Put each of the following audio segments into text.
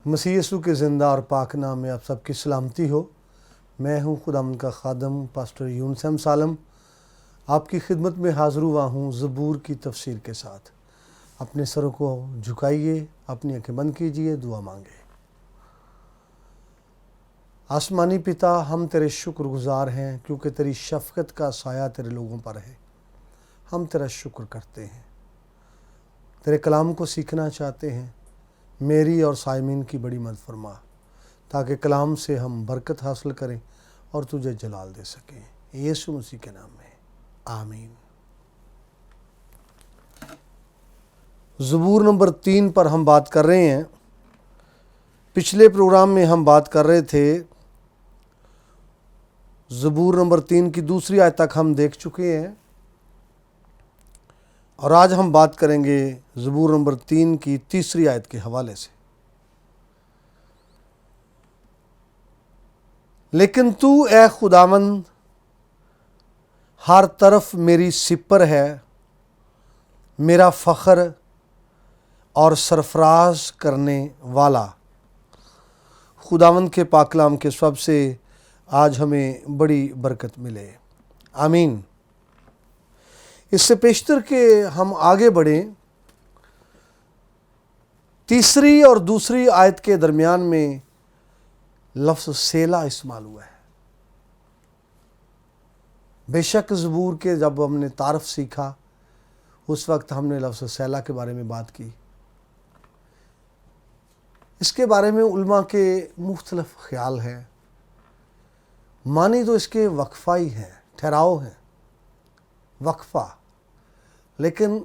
مسیح یسوع کے زندہ اور پاک نام میں آپ سب کی سلامتی ہو۔ میں ہوں خداوند کا خادم پاسٹر یونس احمد سالم، آپ کی خدمت میں حاضر ہوا ہوں زبور کی تفسیر کے ساتھ۔ اپنے سروں کو جھکائیے، اپنی آنکھیں بند کیجیے، دعا مانگے۔ آسمانی پتا، ہم تیرے شکر گزار ہیں کیونکہ تیری شفقت کا سایہ تیرے لوگوں پر ہے۔ ہم تیرا شکر کرتے ہیں، تیرے کلام کو سیکھنا چاہتے ہیں۔ میری اور سائمین کی بڑی مدد فرما تاکہ کلام سے ہم برکت حاصل کریں اور تجھے جلال دے سکیں، یسوع مسیح کے نام میں آمین۔ زبور نمبر 3 پر ہم بات کر رہے ہیں۔ پچھلے پروگرام میں ہم بات کر رہے تھے، زبور نمبر 3 کی دوسری آیت تک ہم دیکھ چکے ہیں، اور آج ہم بات کریں گے زبور نمبر 3 کی تیسری آیت کے حوالے سے۔ لیکن تو اے خداوند ہر طرف میری سپر ہے، میرا فخر اور سرفراز کرنے والا۔ خداوند کے پاک کلام کے سبب سے آج ہمیں بڑی برکت ملے، آمین۔ اس سے پیشتر کہ ہم آگے بڑھیں، تیسری اور دوسری آیت کے درمیان میں لفظ سیلا استعمال ہوا ہے۔ بے شک زبور کے جب ہم نے تعارف سیکھا اس وقت ہم نے لفظ سیلا کے بارے میں بات کی۔ اس کے بارے میں علماء کے مختلف خیال ہیں۔ معنی تو اس کے وقفہ ہی ہیں، ٹھہراؤ ہیں، وقفہ، لیکن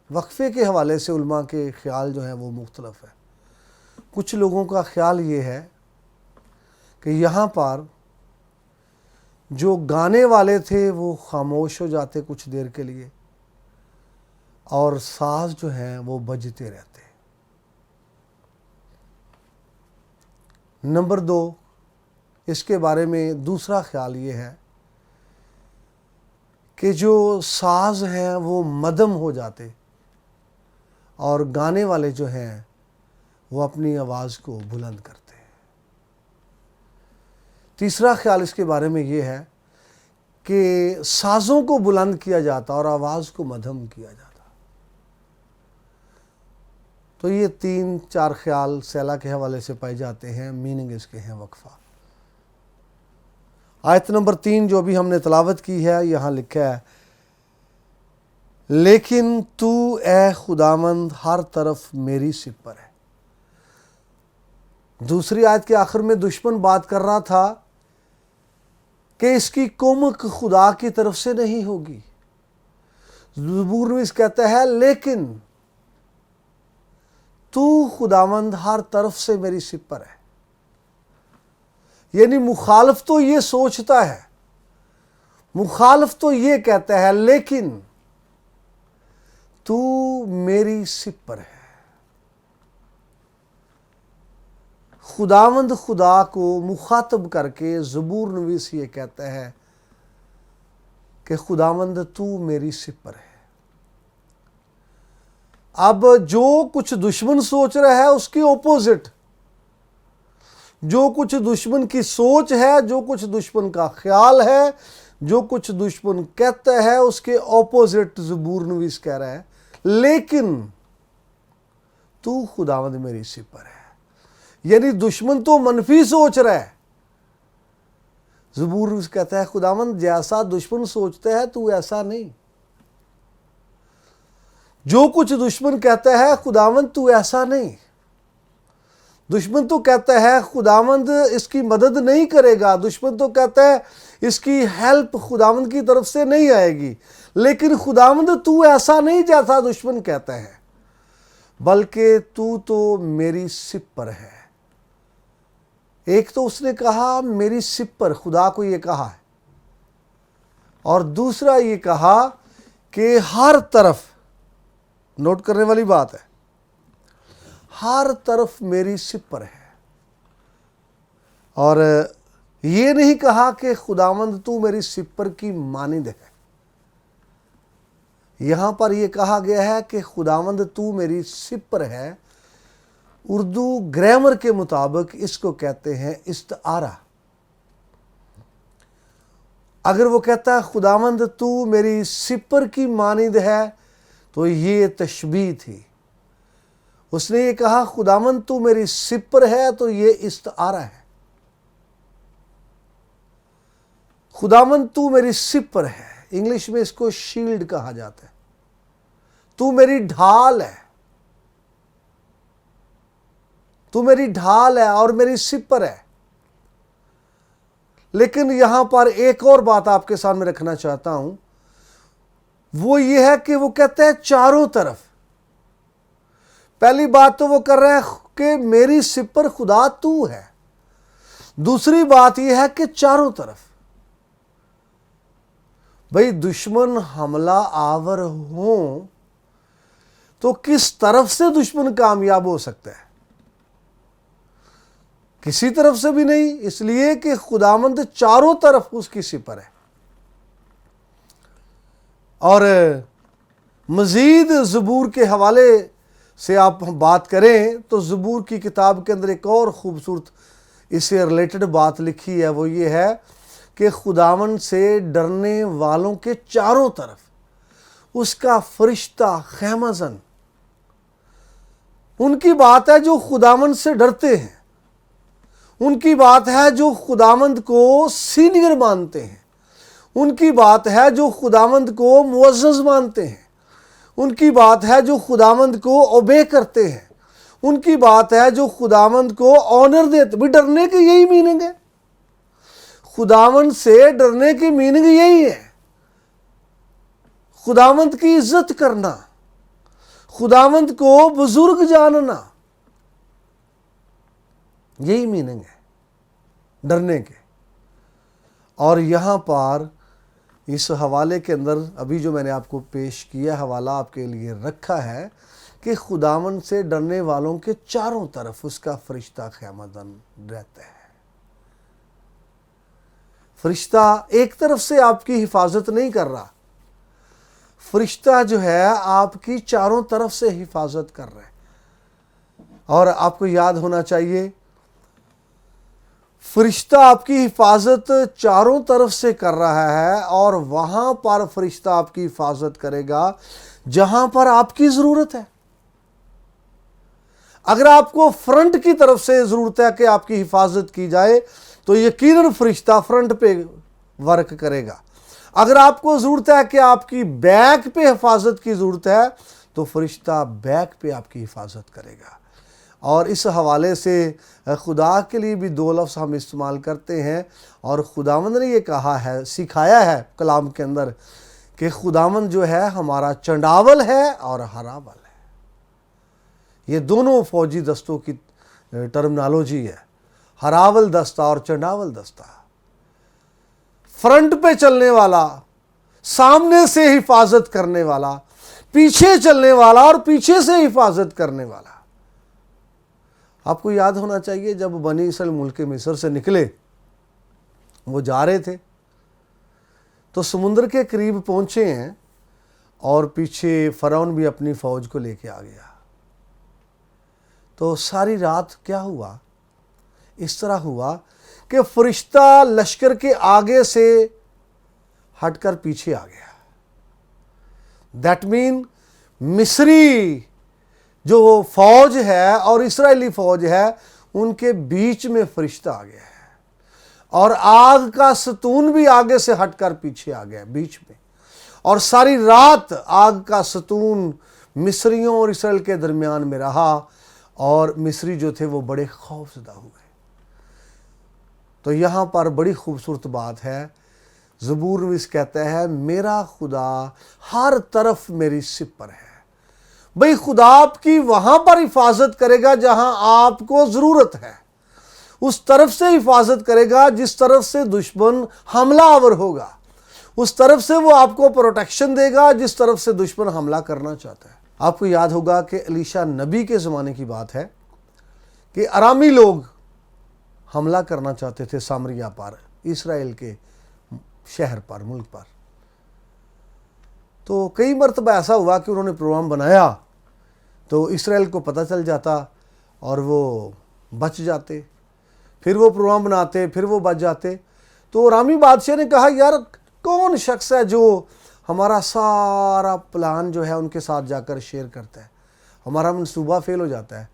وقفے کے حوالے سے علماء کے خیال جو ہیں وہ مختلف ہے۔ کچھ لوگوں کا خیال یہ ہے کہ یہاں پر جو گانے والے تھے وہ خاموش ہو جاتے کچھ دیر کے لیے، اور ساز جو ہیں وہ بجتے رہتے۔ نمبر 2، اس کے بارے میں دوسرا خیال یہ ہے کہ جو ساز ہیں وہ مدھم ہو جاتے اور گانے والے جو ہیں وہ اپنی آواز کو بلند کرتے ہیں۔ تیسرا خیال اس کے بارے میں یہ ہے کہ سازوں کو بلند کیا جاتا اور آواز کو مدھم کیا جاتا۔ تو یہ 3-4 خیال سیلا کے حوالے سے پائے جاتے ہیں، میننگ اس کے ہیں وقفہ۔ آیت نمبر 3 جو بھی ہم نے تلاوت کی ہے، یہاں لکھا ہے، لیکن تو اے خداوند ہر طرف میری سپر ہے۔ دوسری آیت کے آخر میں دشمن بات کر رہا تھا کہ اس کی کمک خدا کی طرف سے نہیں ہوگی۔ زبور میں اس کہتا ہے، لیکن تو خداوند ہر طرف سے میری سپر ہے۔ یعنی مخالف تو یہ سوچتا ہے، مخالف تو یہ کہتا ہے، لیکن تو میری سپر ہے۔ خداوند خدا کو مخاطب کر کے زبور نویس یہ کہتا ہے کہ خداوند تو میری سپر ہے۔ اب جو کچھ دشمن سوچ رہا ہے اس کی اپوزٹ، جو کچھ دشمن کی سوچ ہے، جو کچھ دشمن کا خیال ہے، جو کچھ دشمن کہتا ہے، اس کے اپوزٹ زبور نویس کہہ رہا ہے، لیکن تو خداوند میری سپر ہے۔ یعنی دشمن تو منفی سوچ رہا ہے، زبور نویس کہتا ہے خداوند جیسا دشمن سوچتا ہے تو ایسا نہیں۔ جو کچھ دشمن کہتا ہے خداوند تو ایسا نہیں۔ دشمن تو کہتا ہے خداوند اس کی مدد نہیں کرے گا، دشمن تو کہتا ہے اس کی ہیلپ خداوند کی طرف سے نہیں آئے گی، لیکن خداوند تو ایسا نہیں جیسا دشمن کہتا ہے، بلکہ تو میری سپر ہے۔ ایک تو اس نے کہا میری سپر، خدا کو یہ کہا ہے، اور دوسرا یہ کہا کہ ہر طرف، نوٹ کرنے والی بات ہے، ہر طرف میری سپر ہے۔ اور یہ نہیں کہا کہ خداوند تو میری سپر کی مانند ہے، یہاں پر یہ کہا گیا ہے کہ خداوند تو میری سپر ہے، اردو گرامر کے مطابق اس کو کہتے ہیں استعارہ۔ اگر وہ کہتا ہے خداوند تو میری سپر کی مانند ہے تو یہ تشبیہ تھی۔ اس نے یہ کہا خداوند تو میری سپر ہے تو یہ استعارہ ہے۔ خداوند تو میری سپر ہے، انگلش میں اس کو شیلڈ کہا جاتا ہے۔ تو میری ڈھال ہے، تو میری ڈھال ہے اور میری سپر ہے۔ لیکن یہاں پر ایک اور بات آپ کے سامنے رکھنا چاہتا ہوں، وہ یہ ہے کہ وہ کہتا ہے چاروں طرف۔ پہلی بات تو وہ کر رہا ہے کہ میری سپر خدا تو ہے، دوسری بات یہ ہے کہ چاروں طرف۔ بھئی دشمن حملہ آور ہوں تو کس طرف سے دشمن کامیاب ہو سکتا ہے؟ کسی طرف سے بھی نہیں، اس لیے کہ خداوند چاروں طرف اس کی سپر ہے۔ اور مزید زبور کے حوالے سے آپ بات کریں تو زبور کی کتاب کے اندر ایک اور خوبصورت اس سے ریلیٹڈ بات لکھی ہے، وہ یہ ہے کہ خداوند سے ڈرنے والوں کے چاروں طرف اس کا فرشتہ خیمہ زن۔ ان کی بات ہے جو خداوند سے ڈرتے ہیں، ان کی بات ہے جو خداوند کو سینئر مانتے ہیں، ان کی بات ہے جو خداوند کو معزز مانتے ہیں، ان کی بات ہے جو خداوند کو اوبے کرتے ہیں، ان کی بات ہے جو خداوند کو آنر دیتے۔ بھی ڈرنے کی یہی میننگ ہے، خداوند سے ڈرنے کی میننگ یہی ہے، خداوند کی عزت کرنا، خداوند کو بزرگ جاننا، یہی میننگ ہے ڈرنے کے۔ اور یہاں پر اس حوالے کے اندر ابھی جو میں نے آپ کو پیش کیا حوالہ آپ کے لیے رکھا ہے کہ خداوند سے ڈرنے والوں کے چاروں طرف اس کا فرشتہ خیمہ-دن رہتا ہے۔ فرشتہ ایک طرف سے آپ کی حفاظت نہیں کر رہا، فرشتہ جو ہے آپ کی چاروں طرف سے حفاظت کر رہا ہے۔ اور آپ کو یاد ہونا چاہیے فرشتہ آپ کی حفاظت چاروں طرف سے کر رہا ہے، اور وہاں پر فرشتہ آپ کی حفاظت کرے گا جہاں پر آپ کی ضرورت ہے۔ اگر آپ کو فرنٹ کی طرف سے ضرورت ہے کہ آپ کی حفاظت کی جائے تو یقیناً فرشتہ فرنٹ پہ ورک کرے گا۔ اگر آپ کو ضرورت ہے کہ آپ کی بیک پہ حفاظت کی ضرورت ہے تو فرشتہ بیک پہ آپ کی حفاظت کرے گا۔ اور اس حوالے سے خدا کے لیے بھی دو لفظ ہم استعمال کرتے ہیں، اور خداوند نے یہ کہا ہے، سکھایا ہے کلام کے اندر کہ خداوند جو ہے ہمارا چنڈاول ہے اور ہراول ہے۔ یہ دونوں فوجی دستوں کی ٹرمنالوجی ہے، ہراول دستہ اور چنڈاول دستہ۔ فرنٹ پہ چلنے والا، سامنے سے حفاظت کرنے والا، پیچھے چلنے والا اور پیچھے سے حفاظت کرنے والا۔ آپ کو یاد ہونا چاہیے جب بنی اسرائیل ملک مصر سے نکلے، وہ جا رہے تھے تو سمندر کے قریب پہنچے ہیں، اور پیچھے فرعون بھی اپنی فوج کو لے کے آ گیا۔ تو ساری رات کیا ہوا؟ اس طرح ہوا کہ فرشتہ لشکر کے آگے سے ہٹ کر پیچھے آ گیا۔ دیٹ مین مصری جو فوج ہے اور اسرائیلی فوج ہے ان کے بیچ میں فرشتہ آ گیا ہے، اور آگ کا ستون بھی آگے سے ہٹ کر پیچھے آ گیا بیچ میں، اور ساری رات آگ کا ستون مصریوں اور اسرائیل کے درمیان میں رہا، اور مصری جو تھے وہ بڑے خوف زدہ ہوئے۔ تو یہاں پر بڑی خوبصورت بات ہے، زبور نویس کہتا ہے میرا خدا ہر طرف میری سپر ہے۔ بھئی خدا آپ کی وہاں پر حفاظت کرے گا جہاں آپ کو ضرورت ہے، اس طرف سے حفاظت کرے گا جس طرف سے دشمن حملہ آور ہوگا، اس طرف سے وہ آپ کو پروٹیکشن دے گا جس طرف سے دشمن حملہ کرنا چاہتا ہے۔ آپ کو یاد ہوگا کہ الیشا نبی کے زمانے کی بات ہے کہ ارامی لوگ حملہ کرنا چاہتے تھے سامریہ پر، اسرائیل کے شہر پر، ملک پر۔ تو کئی مرتبہ ایسا ہوا کہ انہوں نے پروگرام بنایا تو اسرائیل کو پتہ چل جاتا، اور وہ بچ جاتے، پھر وہ پروگرام بناتے، پھر وہ بچ جاتے۔ تو رامی بادشاہ نے کہا یار کون شخص ہے جو ہمارا سارا پلان جو ہے ان کے ساتھ جا کر شیئر کرتا ہے، ہمارا منصوبہ فیل ہو جاتا ہے۔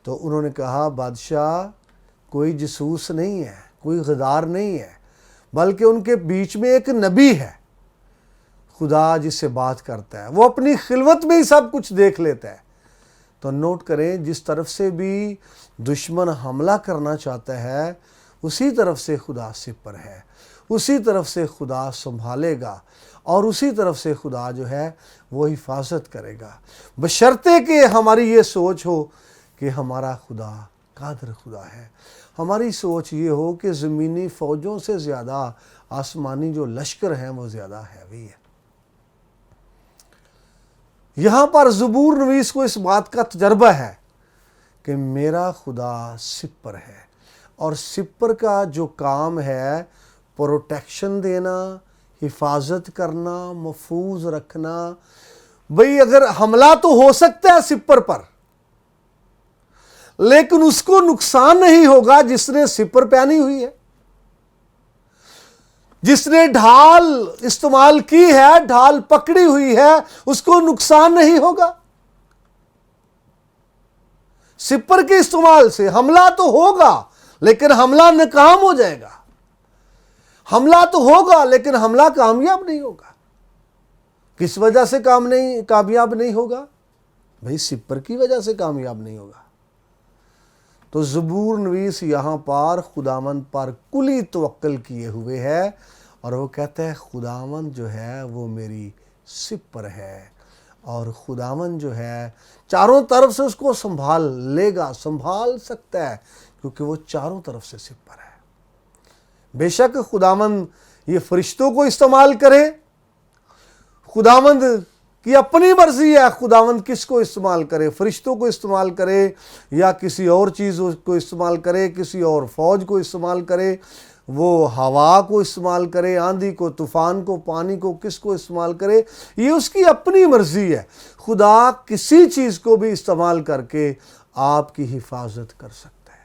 تو انہوں نے کہا بادشاہ کوئی جاسوس نہیں ہے، کوئی غدار نہیں ہے، بلکہ ان کے بیچ میں ایک نبی ہے، خدا جس سے بات کرتا ہے، وہ اپنی خلوت میں ہی سب کچھ دیکھ لیتا ہے۔ تو نوٹ کریں جس طرف سے بھی دشمن حملہ کرنا چاہتا ہے اسی طرف سے خدا سپر ہے، اسی طرف سے خدا سنبھالے گا، اور اسی طرف سے خدا جو ہے وہ حفاظت کرے گا، بشرطے کہ ہماری یہ سوچ ہو کہ ہمارا خدا قادر خدا ہے، ہماری سوچ یہ ہو کہ زمینی فوجوں سے زیادہ آسمانی جو لشکر ہیں وہ زیادہ ہیوی ہے۔ یہاں پر زبور نویس کو اس بات کا تجربہ ہے کہ میرا خدا سپر ہے، اور سپر کا جو کام ہے پروٹیکشن دینا، حفاظت کرنا، محفوظ رکھنا۔ بھئی اگر حملہ تو ہو سکتا ہے سپر پر، لیکن اس کو نقصان نہیں ہوگا جس نے سپر پہنی ہوئی ہے، جس نے ڈھال استعمال کی ہے، ڈھال پکڑی ہوئی ہے، اس کو نقصان نہیں ہوگا۔ سپر کے استعمال سے حملہ تو ہوگا لیکن حملہ ناکام ہو جائے گا، حملہ تو ہوگا لیکن حملہ کامیاب نہیں ہوگا۔ کس وجہ سے کامیاب نہیں ہوگا؟ بھئی سپر کی وجہ سے کامیاب نہیں ہوگا۔ تو زبور نویس یہاں پر خداوند پر کلی توکل کیے ہوئے ہے، اور وہ کہتا ہے خداوند جو ہے وہ میری سپر ہے، اور خداوند جو ہے چاروں طرف سے اس کو سنبھال لے گا، سنبھال سکتا ہے، کیونکہ وہ چاروں طرف سے سپر ہے۔ بے شک خداوند یہ فرشتوں کو استعمال کرے، خداوند کی اپنی مرضی ہے خداوند کس کو استعمال کرے، فرشتوں کو استعمال کرے یا کسی اور چیز کو استعمال کرے، کسی اور فوج کو استعمال کرے، وہ ہوا کو استعمال کرے، آندھی کو، طوفان کو، پانی کو، کس کو استعمال کرے، یہ اس کی اپنی مرضی ہے۔ خدا کسی چیز کو بھی استعمال کر کے آپ کی حفاظت کر سکتا ہے،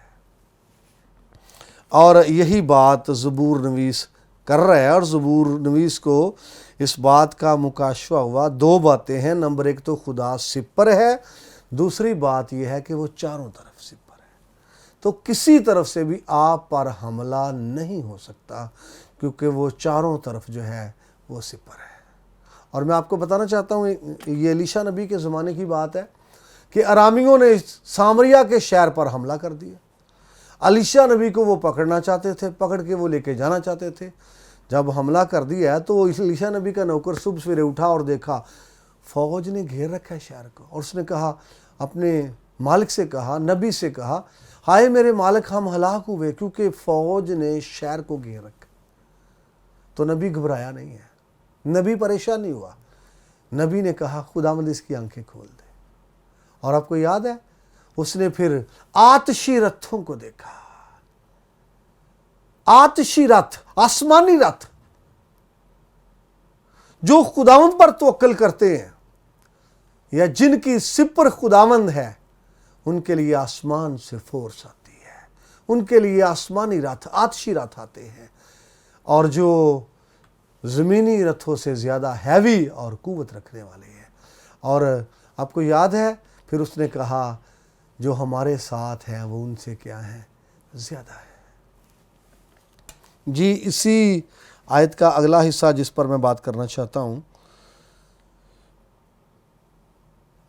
اور یہی بات زبور نویس کر رہا ہے، اور زبور نویس کو اس بات کا مکاشفہ ہوا۔ دو باتیں ہیں، نمبر ایک تو خدا سپر ہے، دوسری بات یہ ہے کہ وہ چاروں طرف سپر ہے، تو کسی طرف سے بھی آپ پر حملہ نہیں ہو سکتا، کیونکہ وہ چاروں طرف جو ہے وہ سپر ہے۔ اور میں آپ کو بتانا چاہتا ہوں یہ الیشا نبی کے زمانے کی بات ہے کہ ارامیوں نے سامریا کے شہر پر حملہ کر دیا۔ الیشا نبی کو وہ پکڑنا چاہتے تھے، پکڑ کے وہ لے کے جانا چاہتے تھے۔ جب حملہ کر دیا ہے تو الیشا نبی کا نوکر صبح سویرے اٹھا اور دیکھا فوج نے گھیر رکھا ہے شہر کو، اور اس نے کہا، اپنے مالک سے کہا، نبی سے کہا، ہائے میرے مالک ہم ہلاک ہوئے کیونکہ فوج نے شہر کو گھیر رکھا۔ تو نبی گھبرایا نہیں ہے، نبی پریشان نہیں ہوا، نبی نے کہا خداوند اس کی آنکھیں کھول دے۔ اور آپ کو یاد ہے اس نے پھر آتشی رتھوں کو دیکھا، آتشی رتھ، آسمانی رتھ، جو خداوند پر توکل کرتے ہیں یا جن کی سپر خداوند ہے، ان کے لیے آسمان سے فورس آتی ہے، ان کے لیے آسمانی رتھ، آتشی رتھ آتے ہیں، اور جو زمینی رتھوں سے زیادہ ہیوی اور قوت رکھنے والے ہیں۔ اور آپ کو یاد ہے پھر اس نے کہا جو ہمارے ساتھ ہیں وہ ان سے کیا ہیں، زیادہ ہے۔ جی اسی آیت کا اگلا حصہ جس پر میں بات کرنا چاہتا ہوں،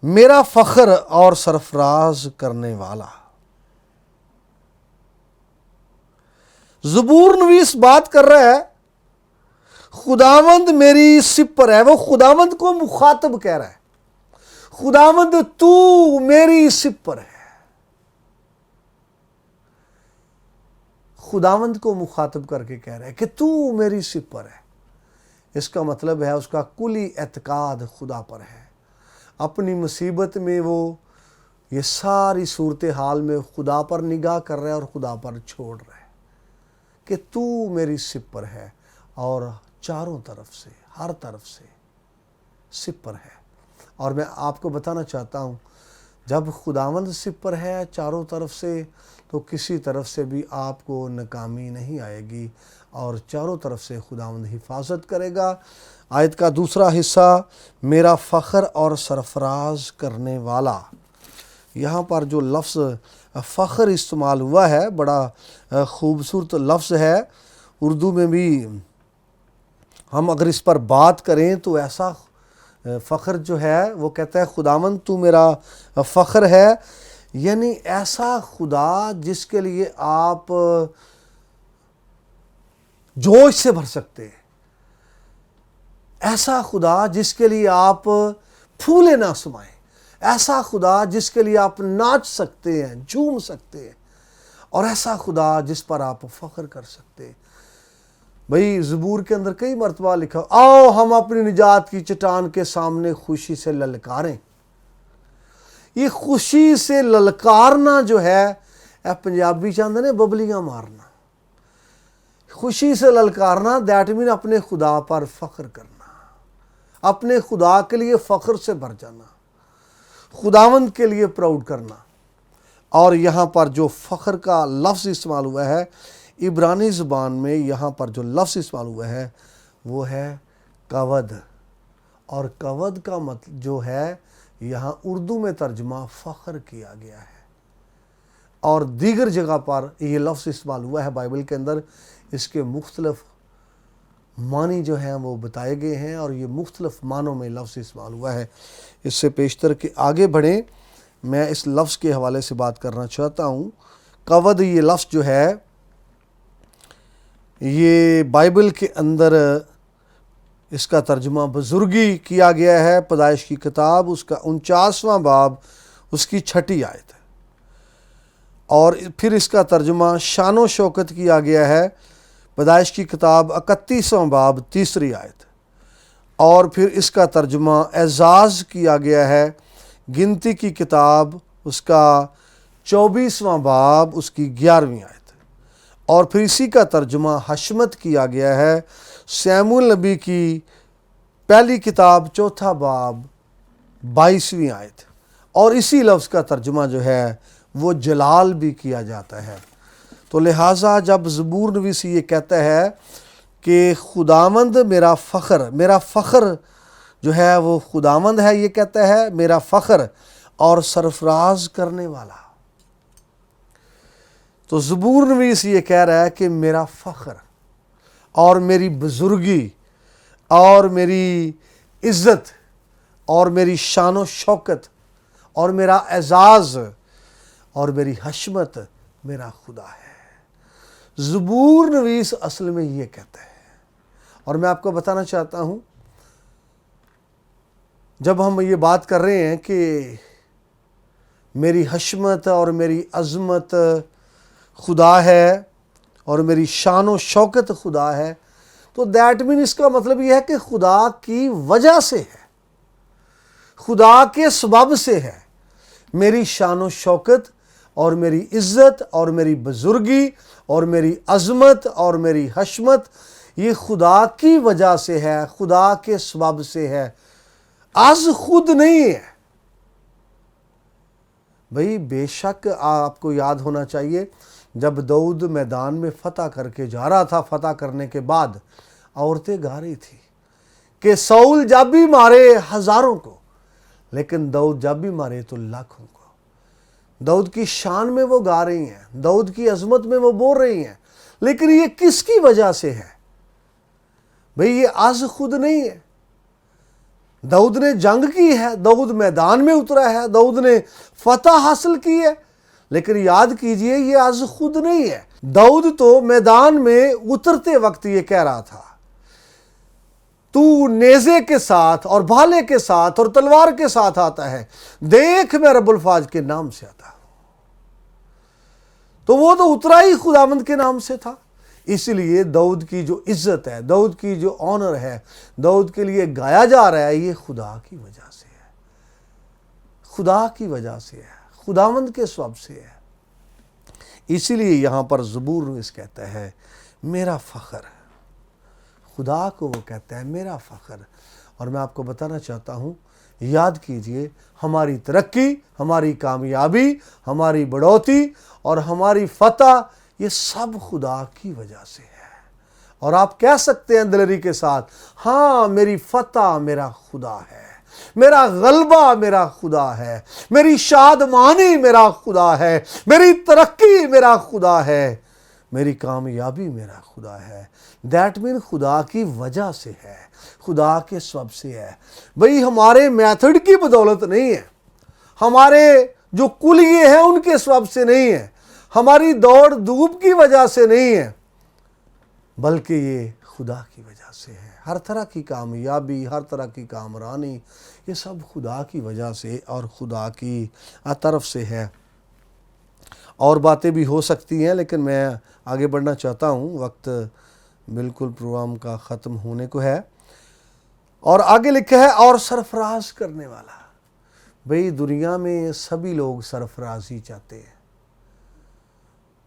میرا فخر اور سرفراز کرنے والا۔ زبور نویس بات کر رہا ہے خداوند میری سپر ہے، وہ خداوند کو مخاطب کہہ رہا ہے، خداوند تو میری سپر ہے۔ خداوند کو مخاطب کر کے کہہ رہا ہے کہ تو میری سپر ہے۔ اس کا مطلب ہے اس کا کلی اعتقاد خدا پر ہے۔ اپنی مصیبت میں وہ یہ ساری صورتحال میں خدا پر نگاہ کر رہا ہے اور خدا پر چھوڑ رہا ہے کہ تو میری سپر ہے، اور چاروں طرف سے، ہر طرف سے سپر ہے۔ اور میں آپ کو بتانا چاہتا ہوں جب خداوند سب پر ہے چاروں طرف سے تو کسی طرف سے بھی آپ کو ناکامی نہیں آئے گی، اور چاروں طرف سے خداوند حفاظت کرے گا۔ آیت کا دوسرا حصہ، میرا فخر اور سرفراز کرنے والا۔ یہاں پر جو لفظ فخر استعمال ہوا ہے بڑا خوبصورت لفظ ہے۔ اردو میں بھی ہم اگر اس پر بات کریں تو ایسا فخر جو ہے وہ کہتا ہے خداوند تو میرا فخر ہے، یعنی ایسا خدا جس کے لیے آپ جوش سے بھر سکتے ہیں، ایسا خدا جس کے لیے آپ پھولے نہ سمائیں، ایسا خدا جس کے لیے آپ ناچ سکتے ہیں، جھوم سکتے ہیں، اور ایسا خدا جس پر آپ فخر کر سکتے ہیں۔ بھئی زبور کے اندر کئی مرتبہ لکھا، آؤ ہم اپنی نجات کی چٹان کے سامنے خوشی سے للکاریں۔ یہ خوشی سے للکارنا جو ہے پنجابی چاہتے ہیں ببلیاں مارنا۔ خوشی سے للکارنا دیٹ مین اپنے خدا پر فخر کرنا، اپنے خدا کے لیے فخر سے بھر جانا، خداوند کے لیے پراؤڈ کرنا۔ اور یہاں پر جو فخر کا لفظ استعمال ہوا ہے عبرانی زبان میں، یہاں پر جو لفظ استعمال ہوا ہے وہ ہے کود، اور کود کا مطلب جو ہے یہاں اردو میں ترجمہ فخر کیا گیا ہے، اور دیگر جگہ پر یہ لفظ استعمال ہوا ہے بائبل کے اندر۔ اس کے مختلف معنی جو ہیں وہ بتائے گئے ہیں، اور یہ مختلف معنوں میں لفظ استعمال ہوا ہے۔ اس سے پیشتر کے آگے بڑھیں، میں اس لفظ کے حوالے سے بات کرنا چاہتا ہوں۔ کود یہ لفظ جو ہے یہ بائبل کے اندر اس کا ترجمہ بزرگی کیا گیا ہے۔ پیدائش کی کتاب اس کا 49واں باب اس کی 6 آیت ہے، اور پھر اس کا ترجمہ شان و شوکت کیا گیا ہے، پیدائش کی کتاب 31واں باب 3 آیت، اور پھر اس کا ترجمہ اعزاز کیا گیا ہے گنتی کی کتاب اس کا 24واں باب اس کی 11ویں آیت، اور پھر اسی کا ترجمہ حشمت کیا گیا ہے سیموئیل نبی کی پہلی کتاب 4 باب 22ویں آیت، اور اسی لفظ کا ترجمہ جو ہے وہ جلال بھی کیا جاتا ہے۔ تو لہٰذا جب زبور نویس یہ کہتا ہے کہ خداوند میرا فخر جو ہے وہ خداوند ہے، یہ کہتا ہے میرا فخر اور سرفراز کرنے والا، تو زبور نویس یہ کہہ رہا ہے کہ میرا فخر اور میری بزرگی اور میری عزت اور میری شان و شوکت اور میرا اعزاز اور میری حشمت میرا خدا ہے۔ زبور نویس اصل میں یہ کہتا ہے، اور میں آپ کو بتانا چاہتا ہوں جب ہم یہ بات کر رہے ہیں کہ میری حشمت اور میری عظمت خدا ہے اور میری شان و شوکت خدا ہے، تو دیٹ مین اس کا مطلب یہ ہے کہ خدا کی وجہ سے ہے، خدا کے سبب سے ہے میری شان و شوکت اور میری عزت اور میری بزرگی اور میری عظمت اور میری حشمت، یہ خدا کی وجہ سے ہے، خدا کے سبب سے ہے، از خود نہیں ہے۔ بھئی بے شک آپ کو یاد ہونا چاہیے جب داؤد میدان میں فتح کر کے جا رہا تھا، فتح کرنے کے بعد عورتیں گا رہی تھی کہ ساؤل جب بھی مارے ہزاروں کو، لیکن داؤد جب بھی مارے تو لاکھوں کو۔ داؤد کی شان میں وہ گا رہی ہیں، داؤد کی عظمت میں وہ بول رہی ہیں، لیکن یہ کس کی وجہ سے ہے؟ بھئی یہ از خود نہیں ہے۔ داؤد نے جنگ کی ہے، داؤد میدان میں اترا ہے، داؤد نے فتح حاصل کی ہے، لیکن یاد کیجئے یہ از خود نہیں ہے۔ داؤد تو میدان میں اترتے وقت یہ کہہ رہا تھا، تو نیزے کے ساتھ اور بھالے کے ساتھ اور تلوار کے ساتھ آتا ہے، دیکھ میں رب الفاظ کے نام سے آتا ہوں۔ تو وہ تو اترا ہی خداوند کے نام سے تھا، اس لیے داؤد کی جو عزت ہے، داؤد کی جو آنر ہے، داؤد کے لیے گایا جا رہا ہے، یہ خدا کی وجہ سے ہے، خدا کی وجہ سے ہے، خداوند کے سبب سے ہے۔ اسی لیے یہاں پر زبور نویس کہتا ہے میرا فخر، خدا کو وہ کہتا ہے میرا فخر۔ اور میں آپ کو بتانا چاہتا ہوں یاد کیجئے ہماری ترقی، ہماری کامیابی، ہماری بڑھوتی اور ہماری فتح یہ سب خدا کی وجہ سے ہے۔ اور آپ کہہ سکتے ہیں دلری کے ساتھ، ہاں میری فتح میرا خدا ہے، میرا غلبہ میرا خدا ہے، میری شادمانی میرا خدا ہے، میری ترقی میرا خدا ہے، میری کامیابی میرا خدا ہے۔ دیٹ مین خدا کی وجہ سے ہے، خدا کے سبب سے ہے۔ بھئی ہمارے میتھڈ کی بدولت نہیں ہے، ہمارے جو کلیے ہیں ان کے سبب سے نہیں ہے، ہماری دوڑ دھوپ کی وجہ سے نہیں ہے، بلکہ یہ خدا کی وجہ سے ہے۔ ہر طرح کی کامیابی، ہر طرح کی کامرانی یہ سب خدا کی وجہ سے اور خدا کی طرف سے ہے۔ اور باتیں بھی ہو سکتی ہیں لیکن میں آگے بڑھنا چاہتا ہوں، وقت بالکل پروگرام کا ختم ہونے کو ہے۔ اور آگے لکھا ہے اور سرفراز کرنے والا۔ بھئی دنیا میں سبھی لوگ سرفرازی چاہتے ہیں،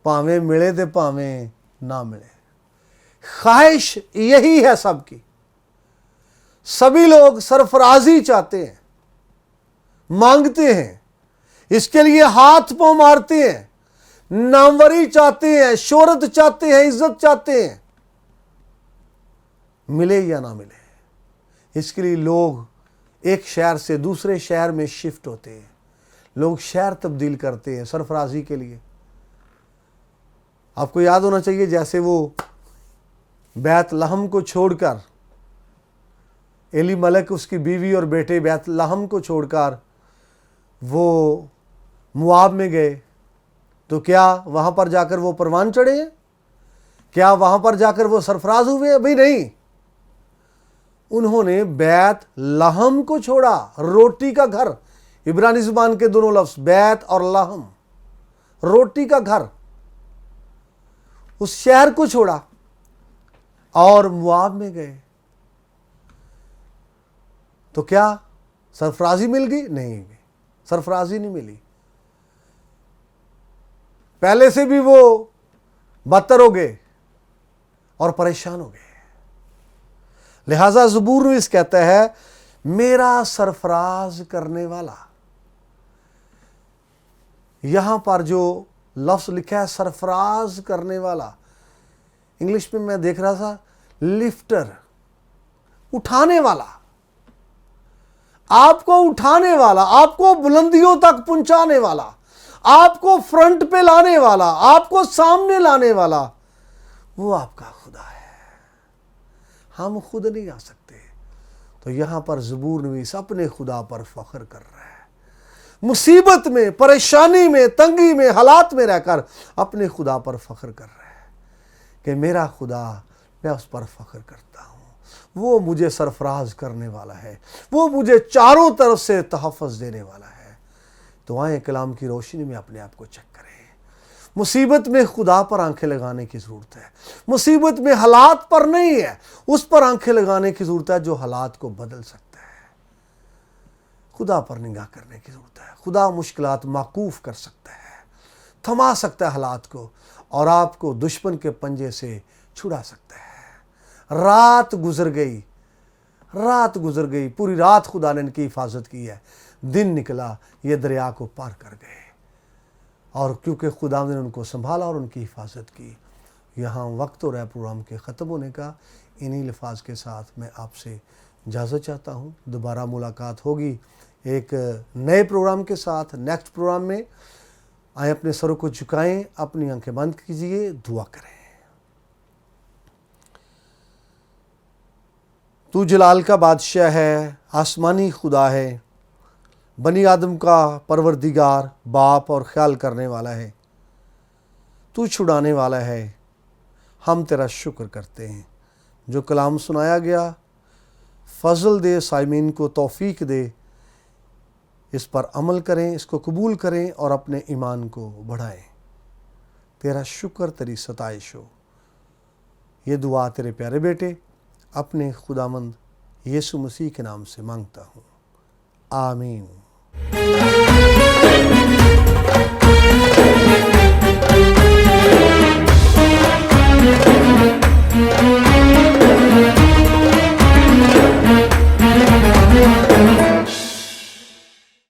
پاویں ملے تے پاویں نہ ملے، خواہش یہی ہے سب کی۔ سبھی لوگ سرفرازی چاہتے ہیں، مانگتے ہیں، اس کے لیے ہاتھ پاؤں مارتے ہیں، ناموری چاہتے ہیں، شہرت چاہتے ہیں، عزت چاہتے ہیں، ملے یا نہ ملے۔ اس کے لیے لوگ ایک شہر سے دوسرے شہر میں شفٹ ہوتے ہیں، لوگ شہر تبدیل کرتے ہیں سرفرازی کے لیے۔ آپ کو یاد ہونا چاہیے جیسے وہ بیت لحم کو چھوڑ کر، ایلی ملک اس کی بیوی اور بیٹے بیت لحم کو چھوڑ کر وہ مواب میں گئے، تو کیا وہاں پر جا کر وہ پروان چڑھے ہیں؟ کیا وہاں پر جا کر وہ سرفراز ہوئے ہیں؟ بھئی نہیں، انہوں نے بیت لحم کو چھوڑا، روٹی کا گھر، عبرانی زبان کے دونوں لفظ بیت اور لحم، روٹی کا گھر، اس شہر کو چھوڑا اور مواب میں گئے۔ تو کیا سرفرازی مل گئی؟ نہیں، سرفرازی نہیں ملی۔ پہلے سے بھی وہ بدتر ہو گئے اور پریشان ہو گئے۔ لہذا زبور نویس کہتا ہے میرا سرفراز کرنے والا۔ یہاں پر جو لفظ لکھا ہے سرفراز کرنے والا، انگلش میں میں دیکھ رہا تھا لفٹر، اٹھانے والا، آپ کو اٹھانے والا، آپ کو بلندیوں تک پہنچانے والا، آپ کو فرنٹ پہ لانے والا، آپ کو سامنے لانے والا، وہ آپ کا خدا ہے۔ ہم خود نہیں آ سکتے۔ تو یہاں پر زبور نویس اپنے خدا پر فخر کر رہا ہے، مصیبت میں، پریشانی میں، تنگی میں، حالات میں رہ کر اپنے خدا پر فخر کر رہا ہے کہ میرا خدا، میں اس پر فخر کرتا ہوں، وہ مجھے سرفراز کرنے والا ہے، وہ مجھے چاروں طرف سے تحفظ دینے والا ہے۔ تو آئیں کلام کی روشنی میں اپنے آپ کو چیک کریں۔ مصیبت میں خدا پر آنکھیں لگانے کی ضرورت ہے، مصیبت میں حالات پر نہیں ہے، اس پر آنکھیں لگانے کی ضرورت ہے جو حالات کو بدل سکتا ہے۔ خدا پر نگاہ کرنے کی ضرورت ہے۔ خدا مشکلات معکوف کر سکتا ہے، تھما سکتا ہے حالات کو، اور آپ کو دشمن کے پنجے سے چھڑا سکتا ہے۔ رات گزر گئی، پوری رات خدا نے ان کی حفاظت کی ہے، دن نکلا، یہ دریا کو پار کر گئے، اور کیونکہ خدا نے ان کو سنبھالا اور ان کی حفاظت کی۔ یہاں وقت ہو رہا ہے پروگرام کے ختم ہونے کا۔ انہی الفاظ کے ساتھ میں آپ سے اجازت چاہتا ہوں، دوبارہ ملاقات ہوگی ایک نئے پروگرام کے ساتھ نیکسٹ پروگرام میں۔ آئیں اپنے سروں کو جھکائیں، اپنی آنکھیں بند کیجئے، دعا کریں۔ تو جلال کا بادشاہ ہے، آسمانی خدا ہے، بنی آدم کا پروردگار، باپ اور خیال کرنے والا ہے، تو چھڑانے والا ہے۔ ہم تیرا شکر کرتے ہیں، جو کلام سنایا گیا فضل دے، سامعین کو توفیق دے، اس پر عمل کریں، اس کو قبول کریں اور اپنے ایمان کو بڑھائیں۔ تیرا شکر، تیری ستائش ہو۔ یہ دعا تیرے پیارے بیٹے اپنے خداوند یسوع مسیح کے نام سے مانگتا ہوں، آمین۔